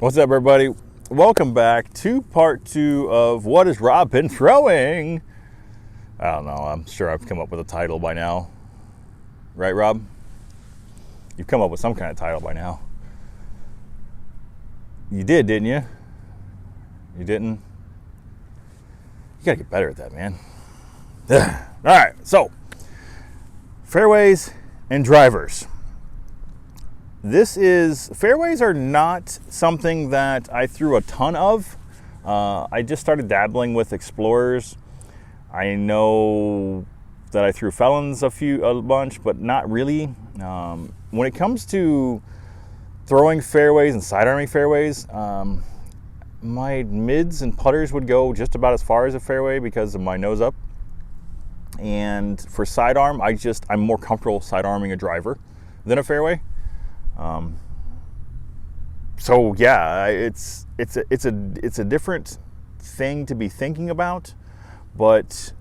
What's up, everybody? Welcome back to part 2 of What Has Rob Been Throwing? I don't know. I'm sure I've come up with a title by now. Right, Rob? You've come up with some kind of title by now. You did, didn't you? You didn't? You gotta get better at that, man. All right, so fairways and drivers. Fairways are not something that I threw a ton of. I just started dabbling with Explorers. I know that I threw Felons a bunch, but not really. When it comes to throwing fairways and sidearming fairways, my mids and putters would go just about as far as a fairway because of my nose up. And for sidearm, I'm more comfortable sidearming a driver than a fairway. So yeah, it's a different thing to be thinking about, but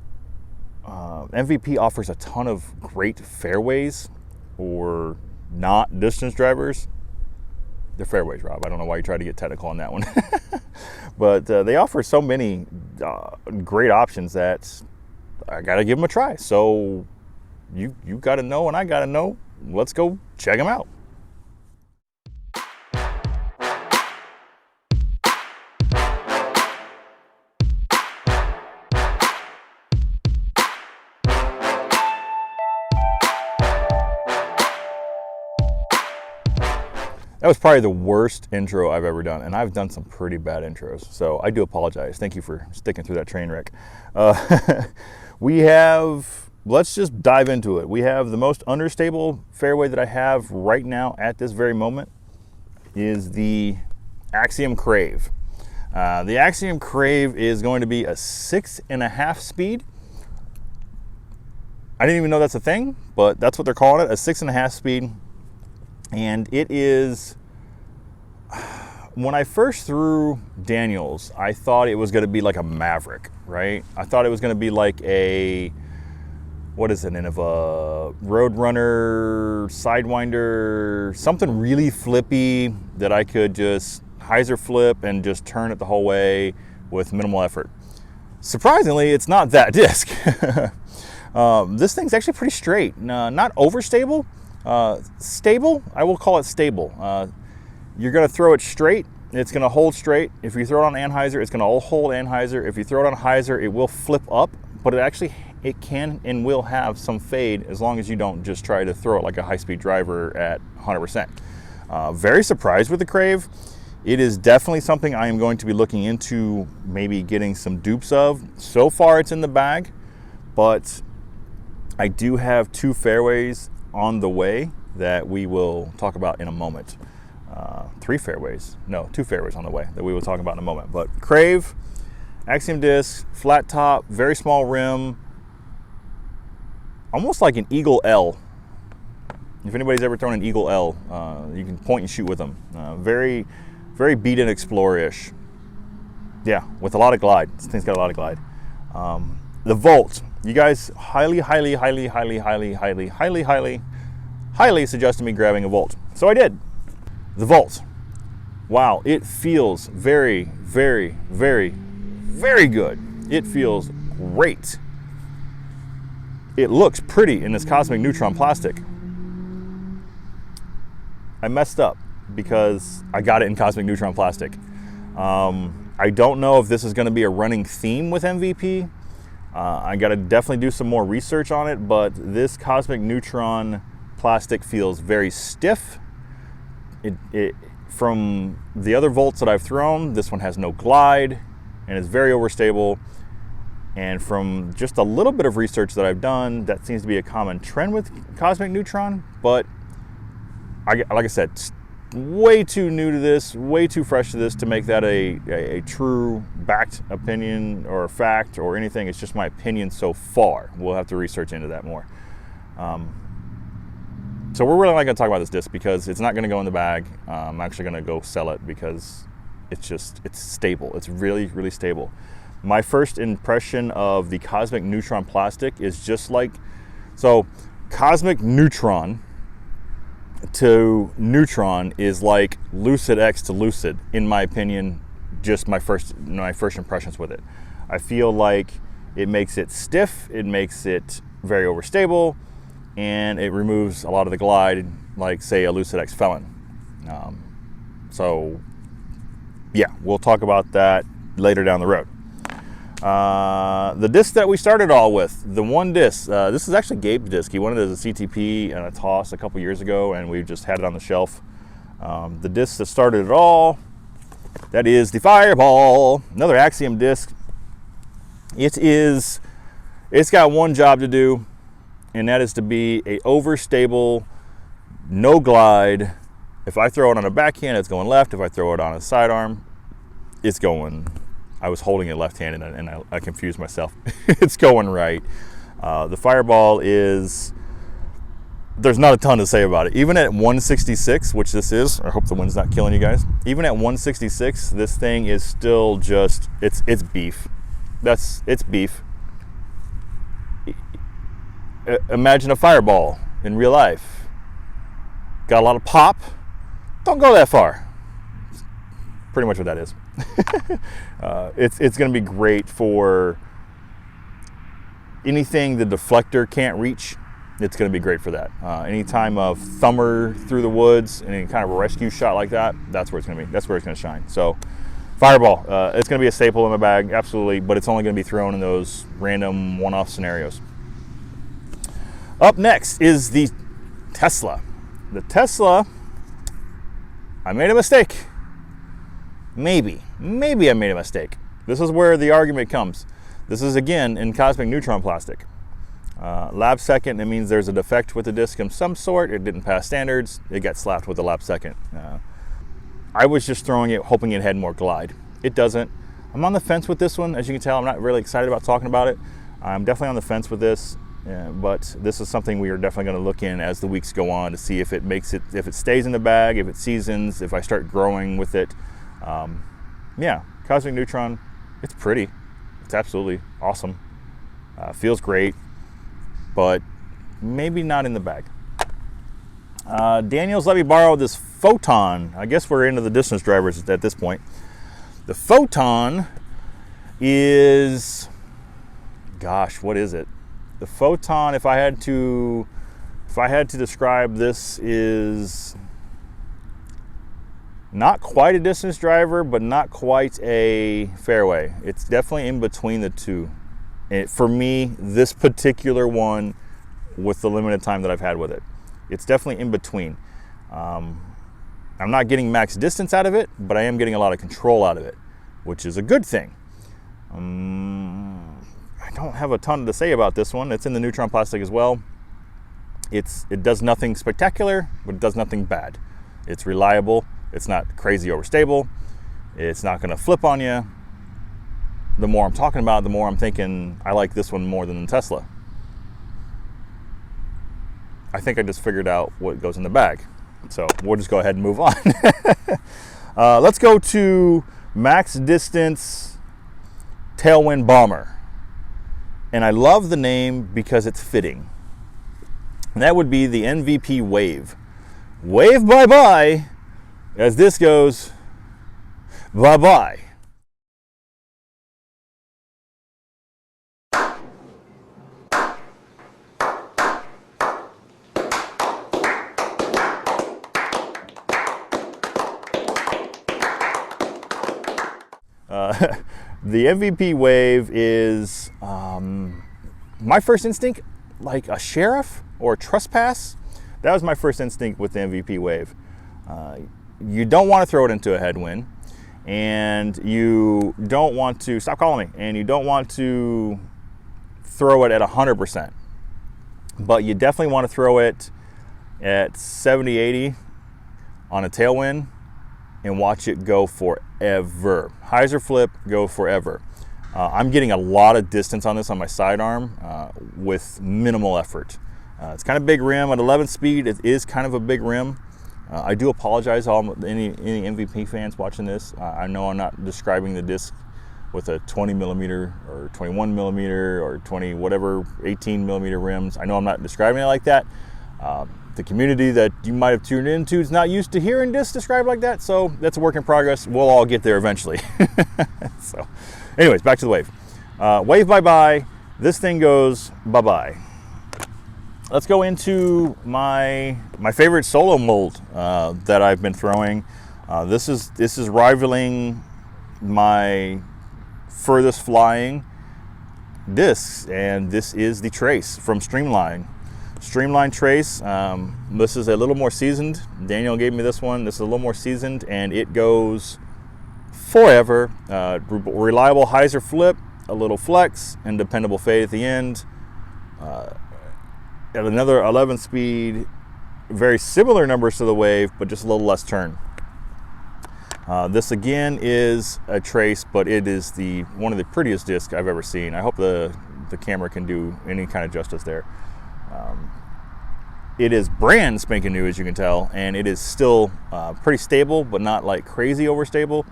MVP offers a ton of great fairways or not distance drivers. They're fairways, Rob. I don't know why you tried to get technical on that one, but they offer so many great options that I gotta give them a try. So you gotta know and I gotta know. Let's go check them out. That was probably the worst intro I've ever done, and I've done some pretty bad intros, so I do apologize. Thank you for sticking through that train wreck. Let's just dive into it. We have the most understable fairway that I have right now at this very moment is the Axiom CRAVE. The Axiom CRAVE is going to be a 6.5 speed. I didn't even know that's a thing, but that's what they're calling it, a 6.5 speed. And it is, when I first threw Daniels, I thought it was going to be like a Maverick, right? I thought it was going to be like a Roadrunner, Sidewinder, something really flippy that I could just hyzer flip and just turn it the whole way with minimal effort. Surprisingly, it's not that disc. This thing's actually pretty straight, not overstable. Stable, I will call it stable. You're going to throw it straight, it's going to hold straight. If you throw it on anhyzer, it's going to hold anhyzer. If you throw it on hyzer, it will flip up, but it can and will have some fade as long as you don't just try to throw it like a high-speed driver at 100%. Very surprised with the CRAVE. It is definitely something I am going to be looking into, maybe getting some dupes of. So far it's in the bag, but I do have 2 fairways on the way that we will talk about in a moment. 2 fairways on the way that we will talk about in a moment. But CRAVE, Axiom disc, flat top, very small rim, almost like an Eagle L. If anybody's ever thrown an Eagle L, you can point and shoot with them. Very, very beat-in Explorer-ish. Yeah, with a lot of glide. This thing's got a lot of glide. The Volt. You guys highly suggested me grabbing a Volt. So I did. The Volt. Wow, it feels very, very, very, very good. It feels great. It looks pretty in this cosmic neutron plastic. I messed up because I got it in cosmic neutron plastic. I don't know if this is going to be a running theme with MVP. I got to definitely do some more research on it, but this cosmic neutron plastic feels very stiff. From the other Volts that I've thrown, this one has no glide and is very overstable. And from just a little bit of research that I've done, that seems to be a common trend with cosmic neutron. But like I said, way too new to this, way too fresh to this to make that a true backed opinion or fact or anything. It's just my opinion so far. We'll have to research into that more. So we're really not going to talk about this disc because it's not going to go in the bag. I'm actually going to go sell it because it's stable. It's really, really stable. My first impression of the cosmic neutron plastic is just like, so cosmic neutron to neutron is like Lucid X to Lucid, in my opinion. Just my first impressions with it. I feel like it makes it stiff, it makes it very overstable, and it removes a lot of the glide, like say a Lucid X Felon. So yeah, we'll talk about that later down the road. The disc that we started all with, the one disc, this is actually Gabe's disc. He wanted it as a CTP and a toss a couple years ago, and we've just had it on the shelf. The disc that started it all, that is the Fireball, another Axiom disc. It's got one job to do, and that is to be a overstable, no glide. If I throw it on a backhand, it's going left. If I throw it on a sidearm, it's going, I was holding it left-handed and I confused myself. It's going right. The Fireball is, there's not a ton to say about it. Even at 166, which this is, I hope the wind's not killing you guys. Even at 166, this thing is still just, it's beef. It's beef. Imagine a Fireball in real life. Got a lot of pop. Don't go that far. Pretty much what that is. It's going to be great for anything the deflector can't reach. It's going to be great for that. Any time of thumber through the woods, any kind of a rescue shot like that, that's where it's going to be. That's where it's going to shine. So Fireball, it's going to be a staple in my bag, absolutely, but it's only going to be thrown in those random one-off scenarios. Up next is the Tesla. The Tesla, I made a mistake. Maybe I made a mistake. This is where the argument comes. This is, again, in cosmic neutron plastic. Lab second, it means there's a defect with the disc of some sort. It didn't pass standards. It got slapped with a lab second. I was just throwing it, hoping it had more glide. It doesn't. I'm on the fence with this one. As you can tell, I'm not really excited about talking about it. I'm definitely on the fence with this, but this is something we are definitely going to look in as the weeks go on to see if it makes it, if it stays in the bag, if it seasons, if I start growing with it. Yeah, cosmic neutron, it's pretty. It's absolutely awesome. Feels great, but maybe not in the bag. Daniel's let me borrow this Photon. I guess we're into the distance drivers at this point. The Photon is, gosh, what is it? The Photon, if I had to describe this, is not quite a distance driver, but not quite a fairway. It's definitely in between the two. And for me, this particular one, with the limited time that I've had with it, it's definitely in between. I'm not getting max distance out of it, but I am getting a lot of control out of it, which is a good thing. I don't have a ton to say about this one. It's in the neutron plastic as well. It does nothing spectacular, but it does nothing bad. It's reliable. It's not crazy overstable. It's not going to flip on you. The more I'm talking about it, the more I'm thinking I like this one more than the Tesla. I think I just figured out what goes in the bag. So we'll just go ahead and move on. Let's go to max distance tailwind bomber. And I love the name because it's fitting. And that would be the MVP Wave. Wave bye-bye, as this goes bye-bye. The MVP Wave is my first instinct, like a sheriff or a trespass. That was my first instinct with the MVP Wave. You don't want to throw it into a headwind, and you don't want to, stop calling me, and you don't want to throw it at 100%. But you definitely want to throw it at 70, 80 on a tailwind and watch it go forever. Hyzer flip, go forever. I'm getting a lot of distance on this on my sidearm with minimal effort. It's kind of big rim at 11 speed. It is kind of a big rim. I do apologize to any MVP fans watching this. I know I'm not describing the disc with a 20 millimeter or 21 millimeter or 20 whatever 18 millimeter rims. I know I'm not describing it like that. the community that you might have tuned into is not used to hearing discs described like that, so that's a work in progress. We'll all get there eventually. So, anyways, back to the wave. Wave bye-bye. This thing goes bye-bye. Let's go into my favorite solo mold that I've been throwing. This is rivaling my furthest flying discs, and this is the Trace from Streamline. Streamline Trace. This is a little more seasoned. Daniel gave me this one. This is a little more seasoned, and it goes forever. Reliable hyzer flip, a little flex, and dependable fade at the end. At another 11 speed, very similar numbers to the Wave, but just a little less turn. This again is a Trace, but it is one of the prettiest discs I've ever seen. I hope the camera can do any kind of justice there. It is brand spanking new, as you can tell, and it is still pretty stable, but not like crazy overstable.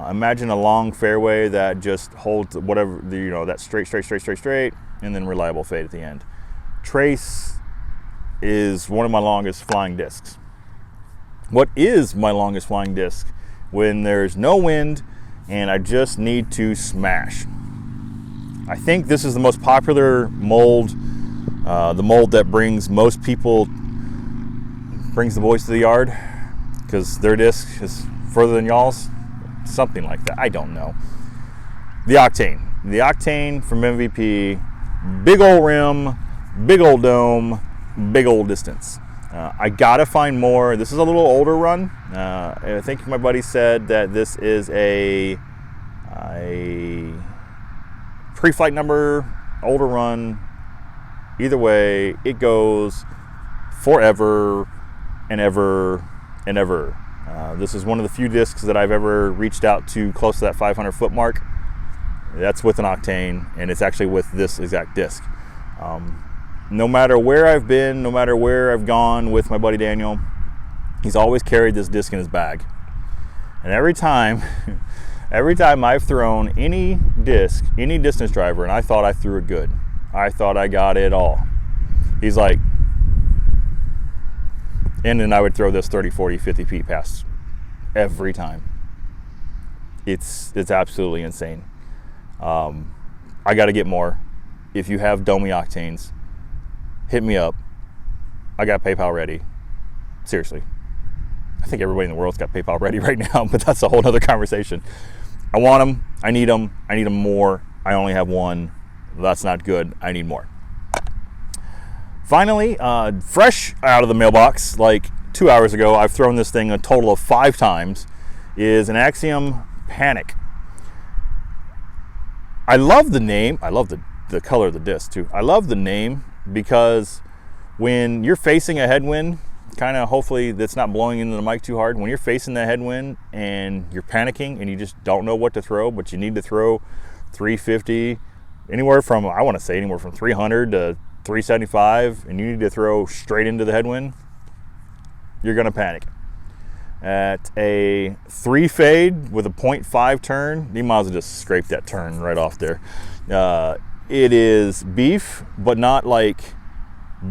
Imagine a long fairway that just holds whatever, that straight, and then reliable fade at the end. Trace is one of my longest flying discs. What is my longest flying disc? When there's no wind and I just need to smash. I think this is the most popular mold, the mold that brings most people, brings the boys to the yard, because their disc is further than y'all's, something like that. I don't know. The Octane from MVP, big old rim, big old dome, big old distance. I gotta find more. This is a little older run. I think my buddy said that this is a pre-flight number, older run. Either way, it goes forever and ever and ever. This is one of the few discs that I've ever reached out to close to that 500 foot mark. That's with an Octane, and it's actually with this exact disc. No matter where I've been, no matter where I've gone with my buddy Daniel, he's always carried this disc in his bag. And every time I've thrown any disc, any distance driver, and I thought I threw it good, I thought I got it all, he's like, and then I would throw this 30, 40, 50 feet past every time. It's absolutely insane. I got to get more. If you have Domey Octanes, hit me up. I got PayPal ready. Seriously. I think everybody in the world's got PayPal ready right now, but that's a whole other conversation. I want them. I need them. I need them more. I only have one. That's not good. I need more. Finally, fresh out of the mailbox, like 2 hours ago, I've thrown this thing a total of 5 times, is an Axiom Panic. I love the name. I love the color of the disc too. I love the name because when you're facing a headwind, kind of hopefully that's not blowing into the mic too hard, when you're facing that headwind and you're panicking and you just don't know what to throw, but you need to throw 350, anywhere from, I want to say anywhere from 300 to 375, and you need to throw straight into the headwind, you're going to panic. At a 3 fade with a 0.5 turn, you might as well just scrape that turn right off there. It is beef, but not like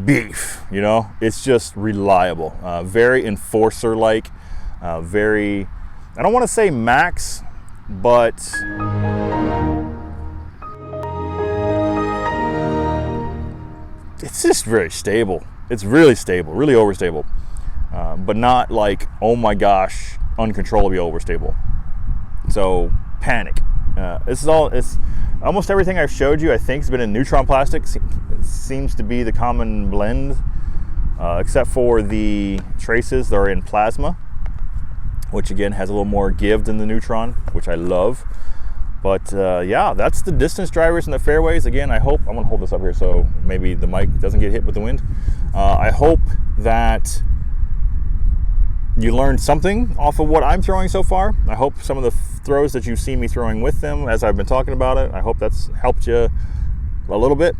beef, it's just reliable, very enforcer-like, very, I don't want to say max, but it's just very stable. It's really stable, really overstable, but not like, oh my gosh, uncontrollably overstable. So Panic. It's almost everything I've showed you, I think, has been in neutron plastic. It seems to be the common blend, except for the traces that are in plasma, which again has a little more give than the neutron, which I love. But yeah, that's the distance drivers and the fairways. Again, I hope, I'm gonna hold this up here so maybe the mic doesn't get hit with the wind. I hope that you learned something off of what I'm throwing so far. I hope some of the throws that you see me throwing with them as I've been talking about it, I hope that's helped you a little bit.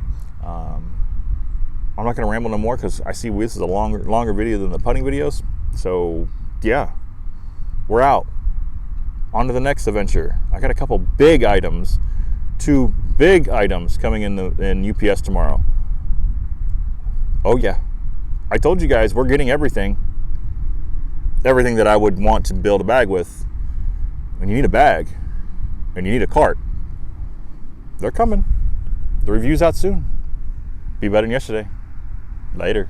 I'm not gonna ramble no more because I see this is a longer video than the putting videos. So yeah, we're out. On to the next adventure. I got a couple big items, 2 big items coming in UPS tomorrow. Oh yeah, I told you guys we're getting everything that I would want to build a bag with. When you need a bag and you need a cart, they're coming. The review's out soon. Be better than yesterday. Later.